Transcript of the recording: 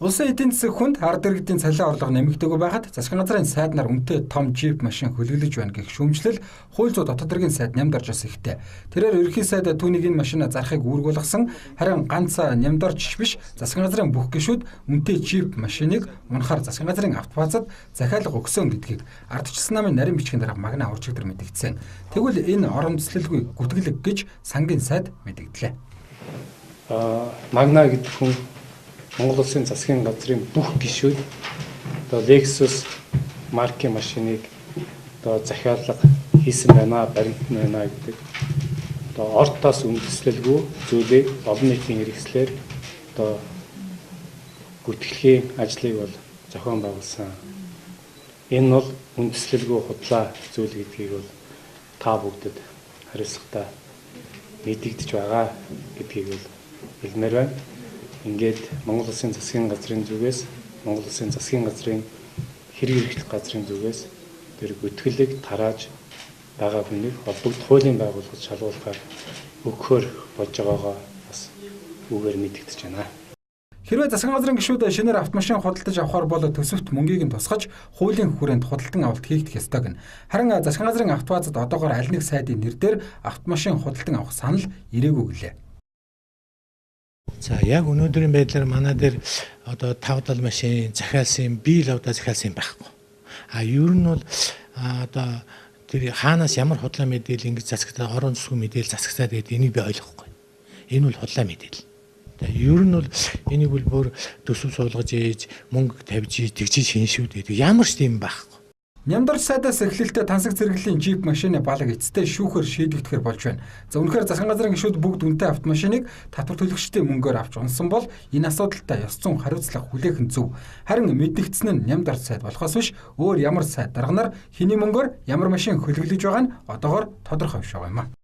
Улсын эдийн засаг хүнд ард иргэдийн цалин орлого нэмэгдээгүй байхад засгийн газрын сайд нар үнэтэй том джип машин хөлөглөж байна гэх шүүмжлэл хууль зүйн дотоод хэргийн сайд нямдарч бас ихтэй. Тэрээр ерөнхий сайд түүнийг энэ машин зарахыг үүрэг болгосон харин ганц нямдарч биш засгийн газрын бүх гишүүд үнэтэй джип машиныг унахаар засгийн газрын автобазад захиалга өгсөн гэдгийг ардчилсан намын нарийн бичгийн дарга Магна Уржигдэр мэдгдсэн. Тэгвэл энэ орон цэцлэлгүй гүтгэлэг гэж сангийн сайд мэдгдлээ. Магна гэдэг хүн Монгол Улсын засгийн газрын бүх гишүүд Lexus маркийн машиныг захиалга хийсэн байна, баримтан байна гэдэг ортоос үндэслэлгүй зүйлийг олон нийтийн хэрэгслээр гүтгэхийн ажлыг бол зохион байгуулсан. Энэ бол үндэслэлгүй худлаа зүйл гэдгийг бол та бүгдэд хариуцлагатай мэдэгдэж байгаа гэдгийг бол хэлмээр байна. Ингээд Монгол Улсын засгийн газрын зүгээс Монгол Улсын засгийн газрын хэрэг эрхлэх газрын зүгээс тэр гүтгэлэг тарааж байгаа хүнийг холбогд хуулийн байгууллагад шалгуулахаар өгөхөөр болж байгаагаа бас үгээр мэдэгдэж байна. Хэрвээ засгийн газрын гишүүд шинээр автомашин худалдаж авахар бол төсөвт мөнгийг нь тусгаж хуулийн хүрээнд худалдан авалт хийгдэх ёстой гэнэ. Харин засгийн газрын автобазад одоогоор аль нэг сайдын нэр дээр автомашин худалдан авах санал ирээгүй гэлээ. За яг өнөөдрийн байдлаар манай дээр одоо 5-7 машин захиалсан, бие лавда захиалсан байхгүй. Ер нь бол одоо тэр хаанаас ямар худлаа мэдээлэл ингэж засагтаа орон засгийн мэдээлэл засагтаад гэдэг энийг би ойлгохгүй. Энэ бол худлаа мэдээлэл. Ер нь бол энийг бол бүр төсөв суулгаж ээж, мөнгө тавьж тэгж шиншүүд гэдэг ямар ч тийм байхгүй. Нямдарч сайдаас эхлэлтэй тансаг зэрэглэлийн джип машины балаг эцтэй шүүхээр шийдэгдэхэр болж байна. За үнэхээр засгийн газрын гишүүд бүгд үнэтэй автомашиныг татвар төлөгчдийн мөнгөөр авч унсан бол энэ асуудалтай ёс зүйн хариуцлага хүлээх нь зөв. Харин мэдэгдсэн нь нямдарч сайд болохоос биш өөр ямар сайд дарга нар хэний мөнгөөр ямар машин хөлөглөж байгаа нь одоогоор тодорхой биш байгаа юм а.